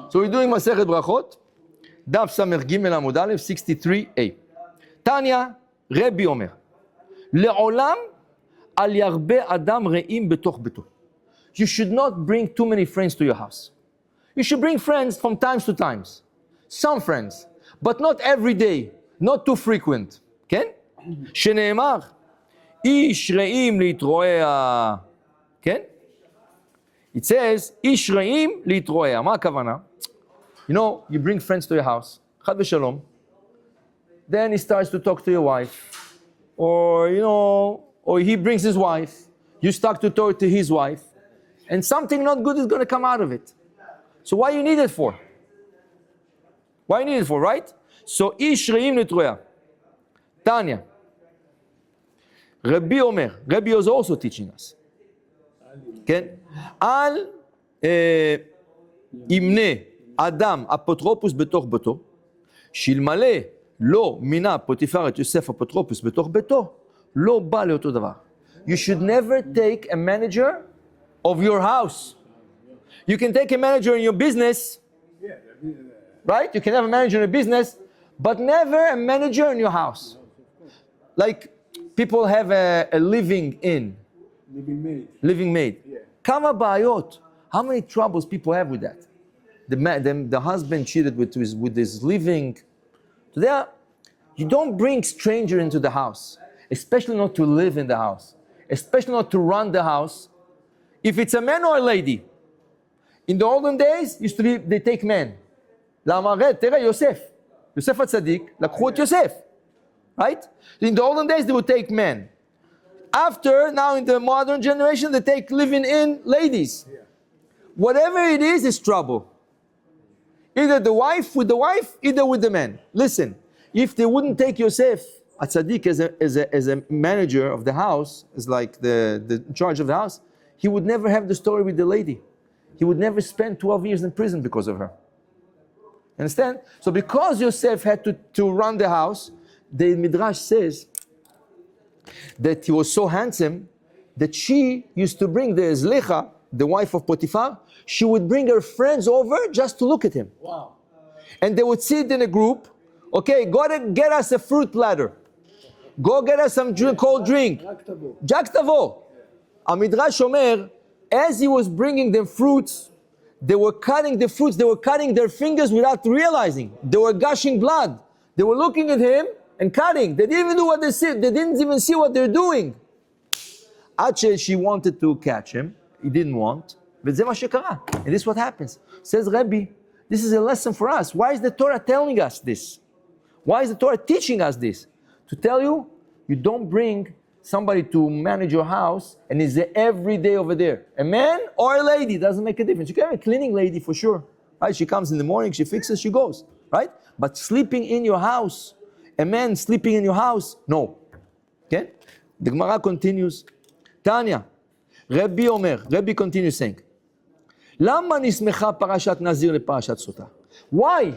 So we're doing Masechet Brachot, Daf Samech Gimel Amud Aleph 63a. Tanya, Rebbe Omer, Le'olam al yarbe adam re'im betoch beto. You should not bring too many friends to your house. You should bring friends from times to times. Some friends, but not every day, not too frequent. כן? שנאמר, איש רעים להתרועע. כן? It says, איש רעים להתרועע. מה הכוונה? You know, you bring friends to your house, חד ושלום, then he starts to talk to your wife, or you know, or he brings his wife, you start to talk to his wife, and something not good is going to come out of it. So why you need it for? Why you need it for, right? So, איש רעים להתרועע. Tanya, Rabbi Omer, Rabbi is also teaching us. כן? אל ימנה אדם אפוטרופוס בתוך ביתו, שאלמלא לא מינה פוטיפר את יוסף אפוטרופוס בתוך ביתו, לא בא לאותו דבר. You should never take a manager of your house. You can take a manager in your business, right? You can have a manager in a business, but never a manager in your house. Like people have a living maid. Yeah. כמה בעיות. How many troubles people have with that? The husband cheated with his living. So there, you don't bring stranger into the house, especially not to live in the house, especially not to run the house. If it's a man or a lady, in the olden days, used to be they take men. למה? תראה, יוסף הצדיק, לקחו את יוסף. Right? In the olden days, they would take men. After, now in the modern generation, they take living in ladies. Yeah. Whatever it is trouble. Either the wife with the wife, either with the man. Listen, if they wouldn't take Yosef Atzadik as a manager of the house, as like the charge of the house, he would never have the story with the lady. He would never spend 12 years in prison because of her. Understand? So because Yosef had to run the house, the Midrash says that he was so handsome that she used to bring the Zlecha, the wife of Potiphar, she would bring her friends over just to look at him. Wow. And they would sit in a group, okay, go and get us a fruit platter. Go get us some cold drink. Jak tavo. Midrash Omer, as he was bringing them fruits, they were cutting the fruits, they were cutting their fingers without realizing. They were gushing blood. They were looking at him and cutting. They didn't even do what they said. They didn't even see what they're doing. Actually, she wanted to catch him. He didn't want. וזה מה שקרה. And this is what happens. Says Rebbe, this is a lesson for us. Why is the Torah telling us this? Why is the Torah teaching us this? To tell you, you don't bring somebody to manage your house and is there every day over there. A man or a lady, doesn't make a difference. You can have a cleaning lady for sure. Right? She comes in the morning, she fixes, she goes. Right? But sleeping in your house, a man sleeping in your house, no. Okay? The Gemara continues. Tanya, Rebbe continues saying, למה נסמכה פרשת נזיר לפרשת סוטה? Why?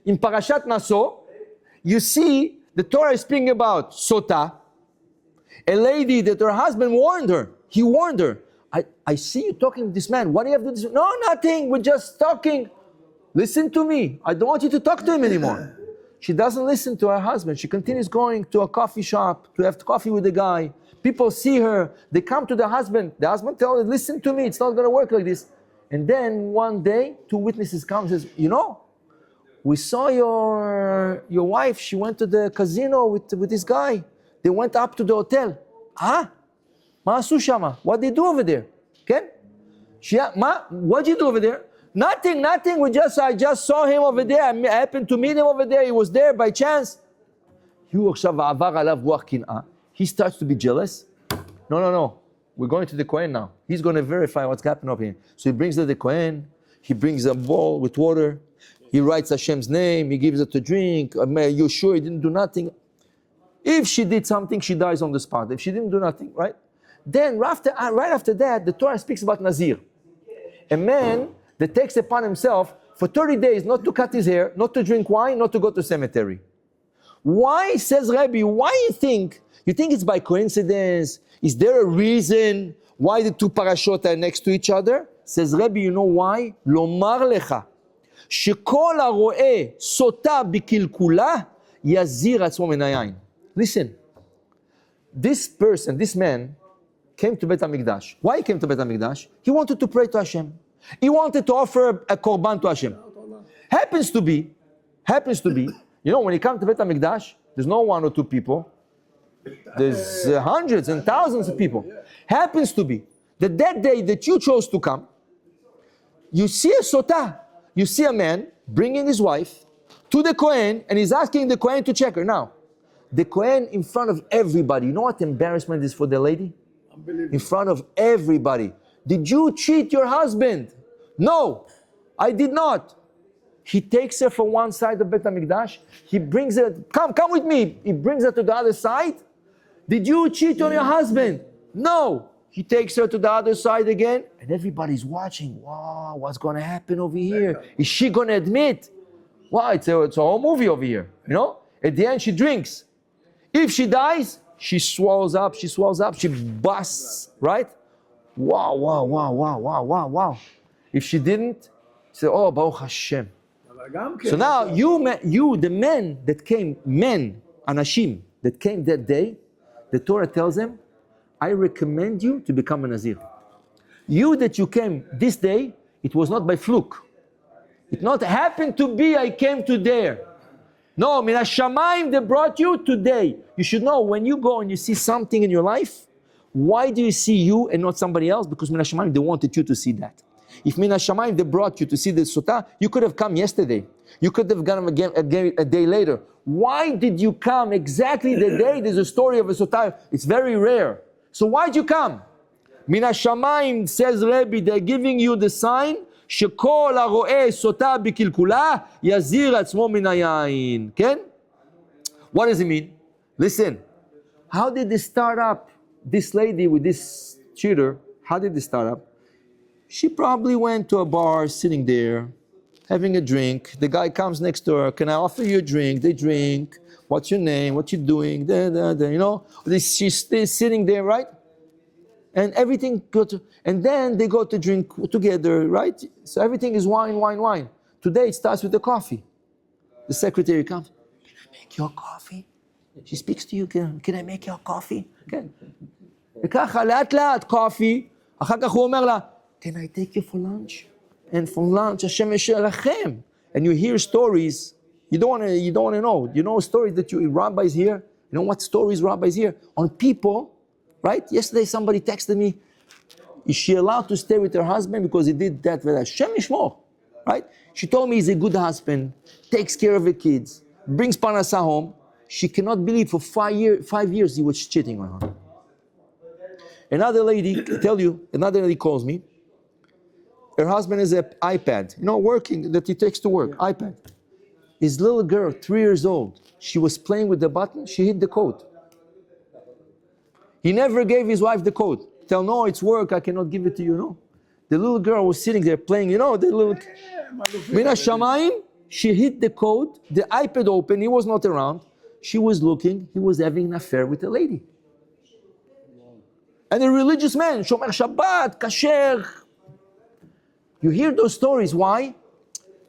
In Parashat Naso, you see the Torah is speaking about Sota, a lady that her husband warned her. He warned her. I see you talking to this man. What do you have to do? No, nothing. We're just talking. Listen to me. I don't want you to talk to him anymore. She doesn't listen to her husband. She continues going to a coffee shop to have coffee with the guy. People see her. They come to the husband. The husband tells her, listen to me. It's not going to work like this. And then one day, two witnesses come and says, you know, we saw your wife. She went to the casino with this guy. They went up to the hotel. מה עשו שמה? What did they do over there? כן? What did you do over there? Nothing. I just saw him over there. I happened to meet him over there. He was there by chance. עכשיו עבר עליו רוח קנאה. He starts to be jealous. No. We're going to the Kohen now. He's going to verify what's happening over here. So he brings her the Kohen. He brings a bowl with water. He writes Hashem's name. He gives her to drink. You're sure he didn't do nothing? If she did something, she dies on the spot. If she didn't do nothing, right? Then right after that, the Torah speaks about Nazir. A man that takes upon himself for 30 days not to cut his hair, not to drink wine, not to go to cemetery. Why, says Rabbi, why you think it's by coincidence? Is there a reason why the two parashot are next to each other? Says Rabbi, you know why? Lomar lecha. שכל הרואה סוטה בקלקולה, יזיר עצמו מן היין. Listen, this person, this man, came to Beit HaMikdash. Why he came to Beit HaMikdash? He wanted to pray to Hashem. He wanted to offer a korban to Hashem. Happens to be, you know, when you come to Beit HaMikdash, there's no one or two people. There's hundreds and thousands of people. Happens to be that day that you chose to come, you see a sotah. You see a man bringing his wife to the Kohen, and he's asking the Kohen to check her. Now, the Kohen in front of everybody. You know what embarrassment is for the lady? In front of everybody. Did you cheat your husband? No, I did not. He takes her from one side of Beit HaMikdash. He brings her, come with me. He brings her to the other side. Did you cheat on your husband? No. He takes her to the other side again, and everybody's watching. Wow, what's going to happen over here? Is she going to admit? Wow, it's a whole movie over here, you know? At the end, she drinks. If she dies, she swells up, she busts, right? Wow. If she didn't, she said, oh, Baruch Hashem. So now, you, the men that came, Anashim, that came that day, the Torah tells them, I recommend you to become a Nazir. You that you came this day, it was not by fluke. It not happened to be I came to there. No, Min HaShamayim, they brought you today. You should know, when you go and you see something in your life, why do you see you and not somebody else? Because Min HaShamayim, they wanted you to see that. If Min HaShamayim, they brought you to see the sotah, you could have come yesterday. You could have gone again a day later. Why did you come exactly the day? There's a story of a sotah. It's very rare. So why'd you come? Min HaShamayim, says Rebbe, they're giving you the sign, שכל הרואה סוטה בקלקולה, יזיר עצמו מן היין. כן? What does it mean? Listen, how did they start up, this lady with this cheater, how did they start up? She probably went to a bar, sitting there, having a drink. The guy comes next to her, can I offer you a drink? They drink. What's your name? What you doing? You know? She's still sitting there, right? And everything and then they go to drink together, right? So everything is wine. Today it starts with the coffee. The secretary comes, can I make your coffee? She speaks to you, can I make your coffee? כן. וככה לאט coffee, אחר כך הוא אומר לה, can I take you for lunch? And for lunch, Hashem yishelachem. And you hear stories, you don't want to know. You know stories that rabbis hear? You know what stories rabbis hear? On people, right? Yesterday somebody texted me, is she allowed to stay with her husband because he did that with Hashem yishmor, right? She told me he's a good husband, takes care of the kids, brings parnasa home. She cannot believe for 5 years he was cheating on her. Another lady calls me. Her husband has an iPad, working, that he takes to work, iPad. His little girl, 3 years old, she was playing with the button, she hit the code. He never gave his wife the code. Tell, no, it's work, I cannot give it to you, no. The little girl was sitting there playing, the little... Min HaShamayim, she hit the code, the iPad open, he was not around. She was looking, he was having an affair with a lady. And a religious man, Shomer Shabbat, Kasher. You hear those stories, why?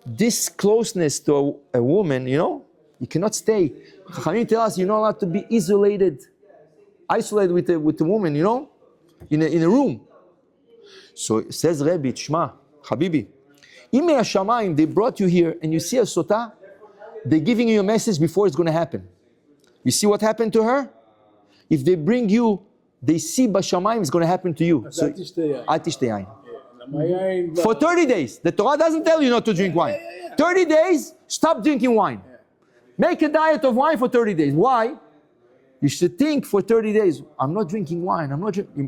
This closeness to a woman, you cannot stay. Chachamim tell us you're not allowed to be isolated with a woman, in a room. So it says Rebbe, Shma, Habibi, Im HaShamayim, they brought you here and you see a sotah, they're giving you a message before it's going to happen. You see what happened to her? If they bring you, they see Bashamayim, it's going to happen to you. So, Al tishtei yain. For 30 days. The Torah doesn't tell you not to drink wine. 30 days, stop drinking wine. Make a diet of wine for 30 days. Why? You should think for 30 days, I'm not drinking wine.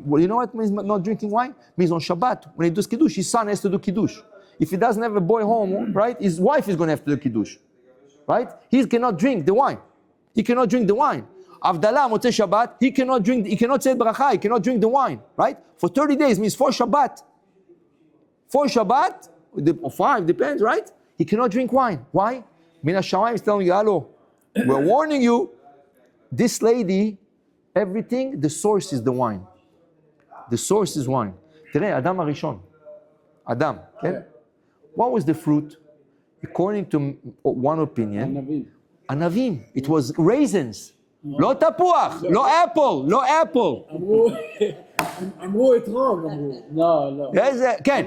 Well, you know what means not drinking wine? It means on Shabbat, when he does Kiddush, his son has to do Kiddush. If he doesn't have a boy home, right, his wife is going to have to do Kiddush. Right? He cannot drink the wine. Avdalah, Motzei Shabbat, he cannot say bracha, he cannot drink the wine. Right? For 30 days means 4 Shabbat. 4 Shabbat, or 5, depends, right? He cannot drink wine. Why? Min HaShamayim is telling you, hello, we're warning you, this lady, everything, the source is the wine. The source is wine. תראה, Adam HaRishon. Adam, okay? What was the fruit? according to one opinion, ענבים. ענבים. It was raisins. לא תפוח, לא apple, לא apple. אמרו אתרוג, אמרו. לא. כן.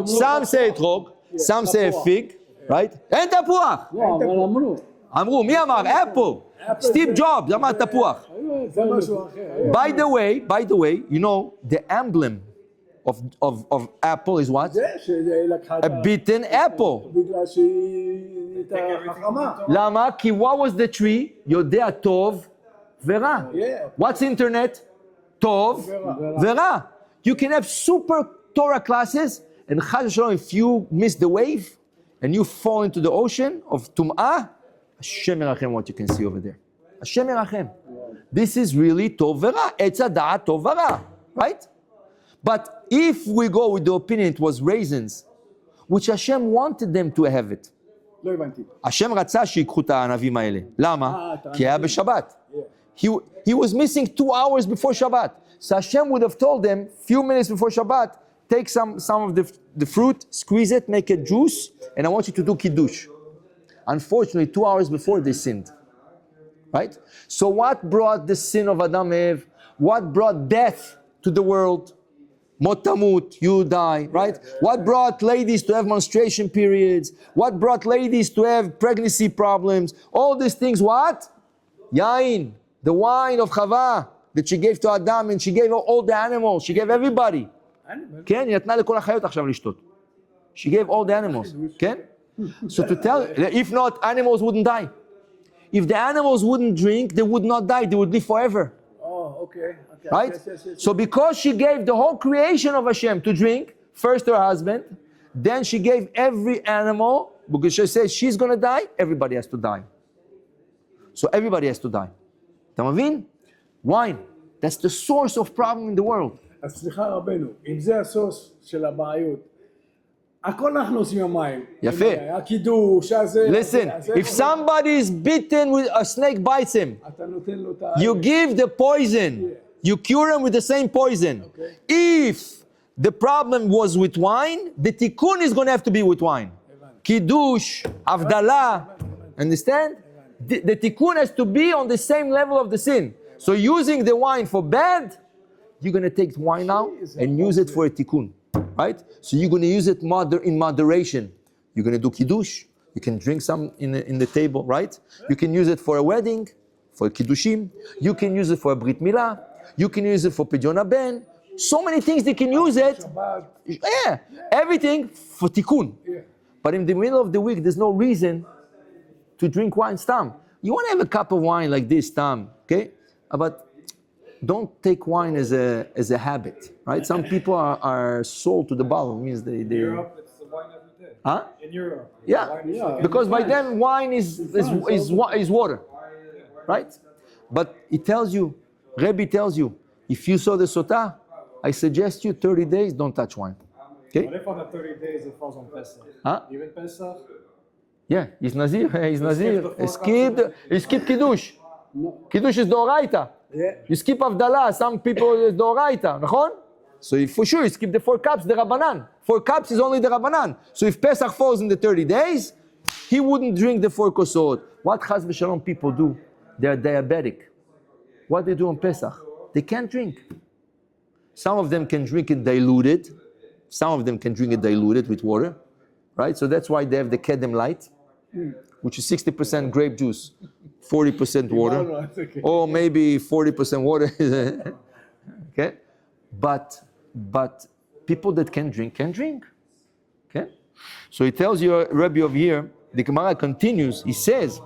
Some say אתרוג, some say fig, right? אין תפוח. לא, אבל אמרו. אמרו, מי אמר? אפל. סטיב ג'ובס אמר תפוח. זה משהו אחר. By the way, you know, the emblem of apple is what? זה שלקחה A beaten apple. בגלל שהיא הייתה חכמה. למה? כי what was the tree? יודע טוב ורע. What's internet? טוב ורע. You can have super Torah classes, and חס ושלום, if you miss the wave, and you fall into the ocean of טומאה, השם ירחם what you can see over there. השם ירחם. This is really טוב ורע. עץ הדעת טוב ורע. Right? But if we go with the opinion it was raisins, which Hashem wanted them to have it. לא הבנתי. השם רצה שיקחו את הענבים האלה. למה? כי היה בשבת. He was missing 2 hours before Shabbat. So Hashem would have told them, few minutes before Shabbat, take some of the fruit, squeeze it, make it juice, and I want you to do kiddush. Unfortunately, 2 hours before they sinned. Right? So what brought the sin of Adam and Eve? What brought death to the world? Mot tamut, you die, right? What brought ladies to have menstruation periods? What brought ladies to have pregnancy problems? All these things, what? Yain, the wine of Chava that she gave to Adam, and she gave all the animals, she gave everybody. כן, היא נתנה לכל החיות עכשיו לשתות. She gave all the animals, כן? So to tell, if not, animals wouldn't die. If the animals wouldn't drink, they would not die, they would live forever. Oh, okay. Right? So because she gave the whole creation of Hashem to drink, first her husband, then she gave every animal, because she says she's going to die, everybody has to die. So everybody has to die. אתה מבין? Wine. That's the source of problem in the world. אז סליחה רבנו, אם זה הסוס של הבעיות, הכל אנחנו עושים עם המים. יפה. הקידוש, הזה... Listen, if somebody is bitten with a snake bites him, אתה נותן לו את ה... you give the poison. You cure him with the same poison. Okay. If the problem was with wine, the tikkun is going to have to be with wine. Kiddush, Avdalah, understand? The tikkun has to be on the same level of the sin. So using the wine for bad, you're going to take wine now and use it for a tikkun, right? So you're going to use it in moderation. You're going to do kiddush. You can drink some in the table, right? You can use it for a wedding, for a kiddushim. You can use it for a brit milah. You can use it for Pidyon Ben. So many things they can use it. Yeah, everything for tikkun. But in the middle of the week, there's no reason to drink wine stam. You want to have a cup of wine like this stam, okay? But don't take wine as a habit, right? Some people are sold to the bottle. It means they Europe, it's the wine every day. Huh? In Europe. Yeah, because by then wine is water, right? But it tells you, Rebbe tells you, if you saw the sotah, I suggest you 30 days, don't touch wine. Okay? What if on the 30 days it falls on Pesach? Huh? Even Pesach? Yeah, he's Nazir, he's Nazir. He skipped Kiddush. Kiddush is Doraita. You skip Avdalah, some people is Doraita, נכון? So for sure you skip the 4 cups, the Rabbanan. 4 cups is only the Rabbanan. So if Pesach falls in the 30 days, he wouldn't drink the 4 kosot. What Chaz v'Shalom people do? They're diabetic. What they do on Pesach? They can't drink. Some of them can drink it diluted. Some of them can drink it diluted with water, right? So that's why they have the Kedem Light, which is 60% grape juice, 40% water, or maybe 40% water. Okay, but people that can drink can drink. Okay, so he tells you, Rabbi over here. The Gemara continues. He says,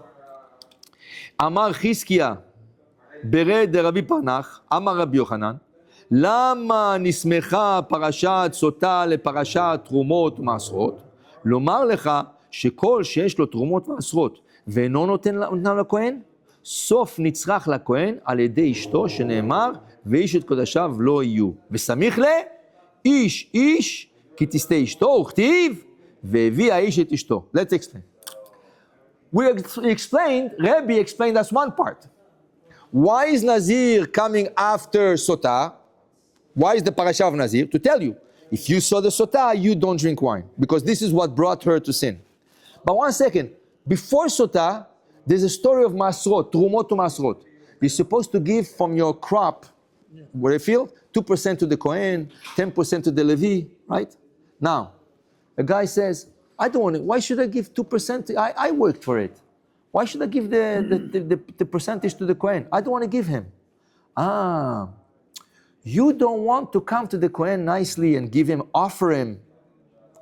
Amar Chizkiah. ברד דרבי פרנח, אמר רבי יוחנן, למה נסמכה פרשת סוטה לפרשת תרומות ומעשרות? לומר לך שכל שיש לו תרומות ומעשרות ואינו נותן לכהן, סוף נצרך לכהן על ידי אשתו שנאמר, ואיש את קודשיו לא יהיו. וסמיך איש איש כי תסתה אשתו, וכתיב, והביא האיש את אשתו. Let's explain. We explained, Rabbi explained us one part. Why is Nazir coming after Sotah? Why is the parasha of Nazir? To tell you, if you saw the Sotah, you don't drink wine. Because this is what brought her to sin. But one second. Before Sotah, there's a story of Masrot, Trumot to Masrot. You're supposed to give from your crop, where you feel, 2% to the Kohen, 10% to the Levi, right? Now, a guy says, I don't want it. Why should I give 2%? I worked for it. Why should I give the percentage to the Kohen? I don't want to give him. You don't want to come to the Kohen nicely and give him, offer him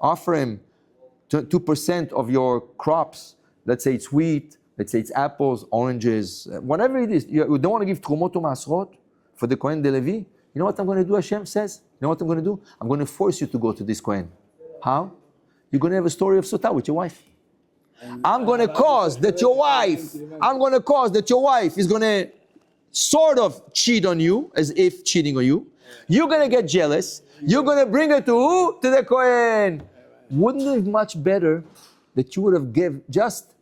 2% of your crops. Let's say it's wheat, let's say it's apples, oranges, whatever it is. You don't want to give Trumot to Masrot for the Kohen de Levi. You know what I'm going to do, Hashem says? You know what I'm going to do? I'm going to force you to go to this Kohen. How? You're going to have a story of Sotah with your wife. I'm going to cause that your wife is going to sort of cheat on you, as if cheating on you. You're going to get jealous. You're going to bring her to who? To the Kohen. Wouldn't it be much better that you would have given just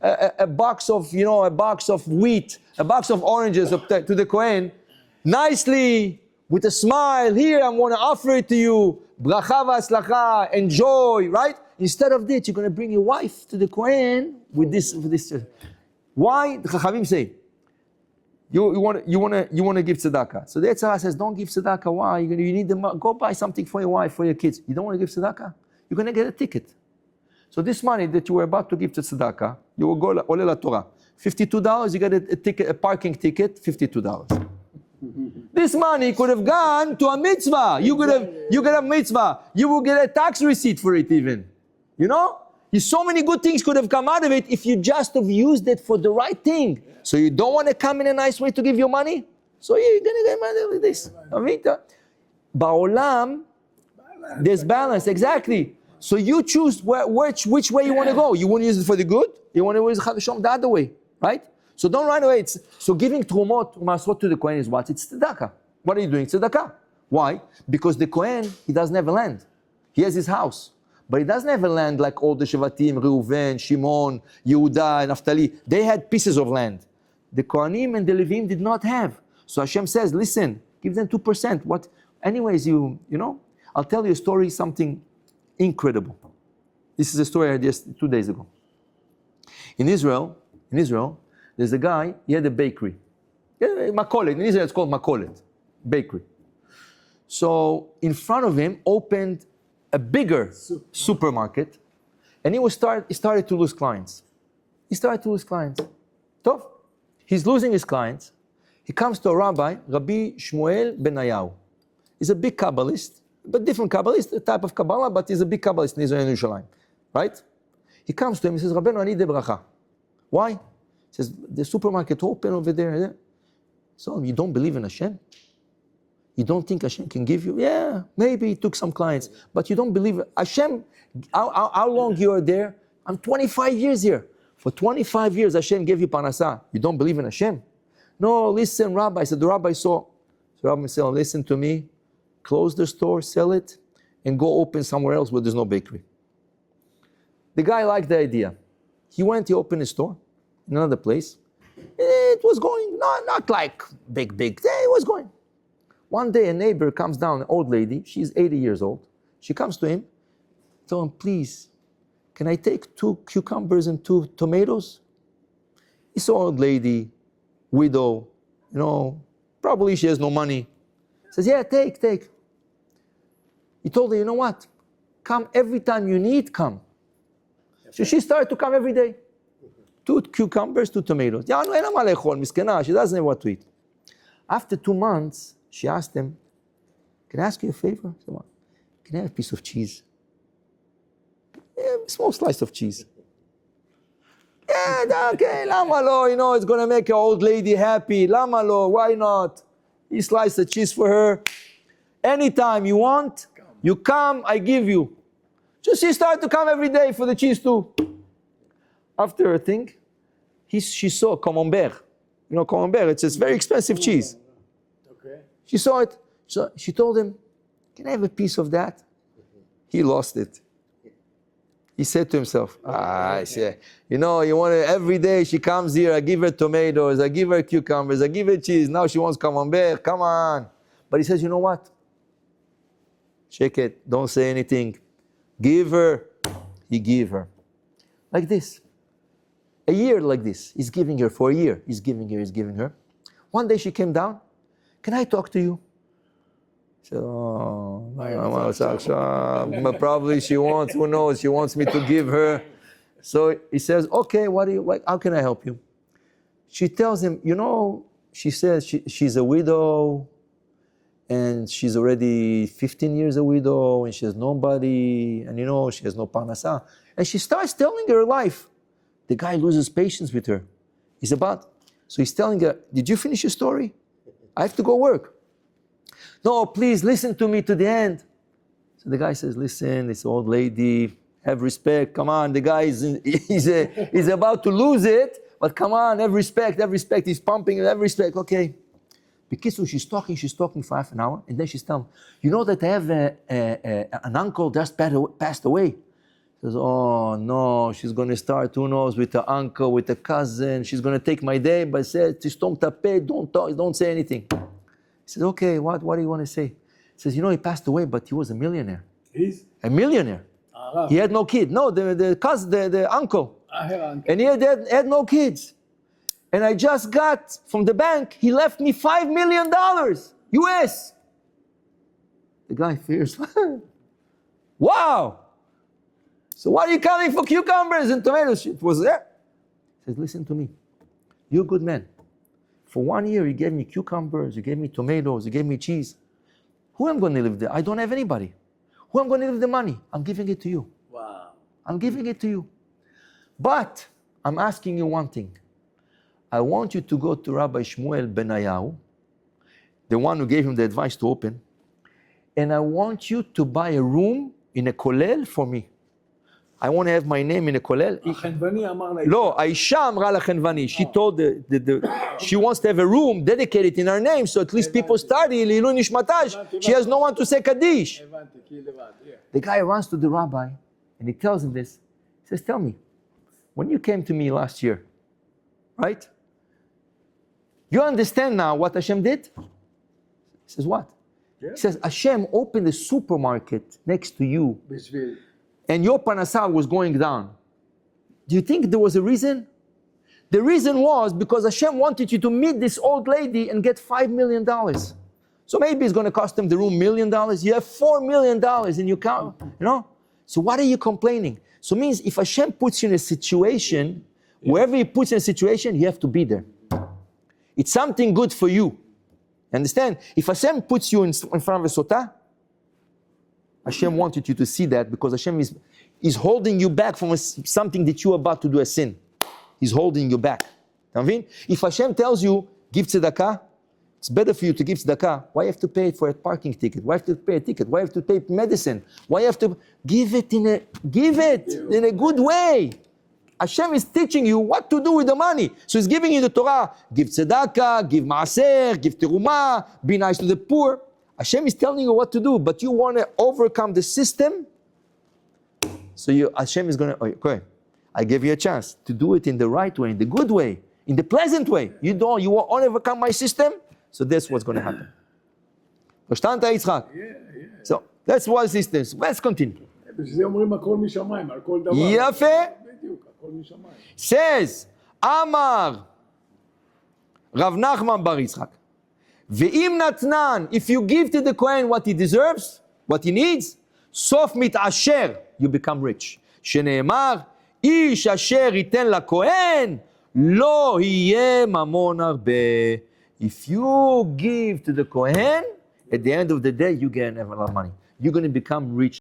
a box of wheat, a box of oranges to the Kohen, nicely, with a smile, here, I'm going to offer it to you, bracha v'atzlacha, enjoy, right? Instead of that, you're going to bring your wife to the Kohen with this. Why? The Chachamim say, you want to give tzedakah. So the Yetzer Hara says, don't give tzedakah. Why? You need the go buy something for your wife, for your kids. You don't want to give tzedakah? You're going to get a ticket. So this money that you were about to give to tzedakah, you will go Oleh LaTorah. $52, you get a ticket, a parking ticket, $52. This money could have gone to a mitzvah. You could have mitzvah. You will get a tax receipt for it even. You know? So many good things could have come out of it if you just have used it for the right thing. So you don't want to come in a nice way to give your money? So you're going to get money with this. Ba'olam, there's balance, exactly. So you choose which way you want to go. You want to use it for the good? You want to use it the other way, right? So don't run away. So giving Trumot, Masrot to the Kohen is what? It's tzedakah. What are you doing? Tzedakah. Why? Because the Kohen, he doesn't have a land. He has his house. But he doesn't have a land like all the Shevatim, Reuven, Shimon, Yehuda, and Naphtali. They had pieces of land. The Kohanim and the Levim did not have. So Hashem says, listen, give them 2%. What? Anyways, you know, I'll tell you a story, something incredible. This is a story I heard just 2 days ago. In Israel, there's a guy, he had a bakery. Makolet, in Israel it's called Makolet, bakery. So in front of him opened a bigger supermarket, and he started to lose clients. Tov. He's losing his clients. He comes to a rabbi, Rabbi Shmuel Benayahu. He's a big Kabbalist, but different Kabbalist, a type of Kabbalah, but he's a big Kabbalist in Israel and Yerushalayim. Right? He comes to him, he says, Rabbeinu, I need a bracha. Why? He says, the supermarket open over there. So you don't believe in Hashem? You don't think Hashem can give you? Yeah, maybe he took some clients, but you don't believe Hashem. How long you are there? I'm 25 years here. For 25 years, Hashem gave you parnasah. You don't believe in Hashem? No, listen, Rabbi. So the rabbi saw. So Rabbi said, listen to me. Close the store, sell it, and go open somewhere else where there's no bakery. The guy liked the idea. He opened a store in another place. It was going, not like big. It was going. One day a neighbor comes down, an old lady, she's 80 years old. She comes to him, tell him, please, can I take 2 cucumbers and 2 tomatoes? He's an old lady, widow, probably she has no money. Says, yeah, take. He told her, you know what? Come every time you need, come. So she started to come every day. 2 cucumbers, 2 tomatoes. She doesn't know what to eat. After 2 months, she asked him, can I ask you a favor? He said, what? Can I have a piece of cheese? Yeah, a small slice of cheese. Yeah, okay, lama lo, it's going to make an old lady happy. Lama lo, why not? He sliced the cheese for her. Anytime you want, you come, I give you. So she started to come every day for the cheese too. After a thing, she saw camembert. Camembert, it's a very expensive cheese. She saw it. So she told him, can I have a piece of that? He lost it. He said to himself, I say, you want to, every day she comes here, I give her tomatoes, I give her cucumbers, I give her cheese. Now she wants camembert, come on. But he says, you know what? Shake it, don't say anything. Give her. He gave her. like this. A year like this. He's giving her for a year. He's giving her. One day she came down. Can I talk to you? She said, oh, probably she wants, who knows, she wants me to give her. So he says, okay, how can I help you? She tells him, she says she's a widow, and she's already 15 years a widow, and she has nobody, and she has no parnasa. And she starts telling her life. The guy loses patience with her. So he's telling her, did you finish your story? I have to go work. No, please listen to me to the end. So the guy says, listen, this old lady, have respect, come on. The guy he's about to lose it, but come on, have respect, he's pumping, have respect, okay. Because she's talking for half an hour, and then she's telling, that I have an uncle just passed away. She says, oh no, she's going to start, who knows, with the uncle, with the cousin, she's going to take my day, but says, don't talk, don't say anything. He says, okay, what do you want to say? He says, he passed away, but he was a millionaire. He's? A millionaire. He had no kid. No, the cousin, the uncle. And he had no kids. And I just got from the bank, he left me $5 million, US. The guy fears. Wow. So what are you coming for cucumbers and tomatoes? It was there. He says, listen to me. You're a good man. For 1 year, you gave me cucumbers, you gave me tomatoes, you gave me cheese. Who am I going to live there? I don't have anybody. Who am I going to give the money? I'm giving it to you. Wow. I'm giving it to you. But I'm asking you one thing. I want you to go to Rabbi Shmuel Benayahu, the one who gave him the advice to open, and I want you to buy a room in a kollel for me. I want to have my name in a kollel. החנווני אמר לה... לא, האישה אמרה לחנווני, she told she wants to have a room dedicated in her name, so at least people study, לעילוי נשמתה, she has no one to say Kaddish. הבנתי, כי היא לבד. The guy runs to the rabbi, and he tells him this. He says, tell me, when you came to me last year, right? You understand now what Hashem did? He says, what? Yeah. He says, Hashem opened a supermarket next to you, בשביל... and your parnasa was going down. Do you think there was a reason? The reason was because Hashem wanted you to meet this old lady and get $5 million. So maybe it's going to cost them the room $1 million. You have $4 million in your account, So what are you complaining? So it means if Hashem puts you in a situation, wherever He puts you in a situation, you have to be there. It's something good for you. Understand? If Hashem puts you in front of a sotah, Hashem wanted you to see that because Hashem is holding you back from something that you're about to do a sin. He's holding you back. If Hashem tells you, give tzedakah, it's better for you to give tzedakah. Why have to pay for a parking ticket? Why have to pay a ticket? Why have to pay medicine? Why have to give it in a good way? Hashem is teaching you what to do with the money. So He's giving you the Torah. Give tzedakah, give maaser, give terumah, be nice to the poor. Hashem is telling you what to do, but you want to overcome the system. So Hashem is going to, okay, I gave you a chance to do it in the right way, in the good way, in the pleasant way. You want to overcome my system? So that's what's going to happen. Verstanden, Yitzchak? Yeah. So that's what system. Let's continue. בשביל זה אומרים הכל משמיים, על כל דבר. יפה. בדיוק, הכל משמיים. Says, Amar, Rav Nachman bar Yitzchak. Ve'im natnan, if you give to the Kohen what he deserves, what he needs, sof mitasher, you become rich. שנאמר, איש אשר ייתן לכהן, לא יהיה ממון הרבה. If you give to the Kohen, at the end of the day, you get a lot of money. You're going to become rich.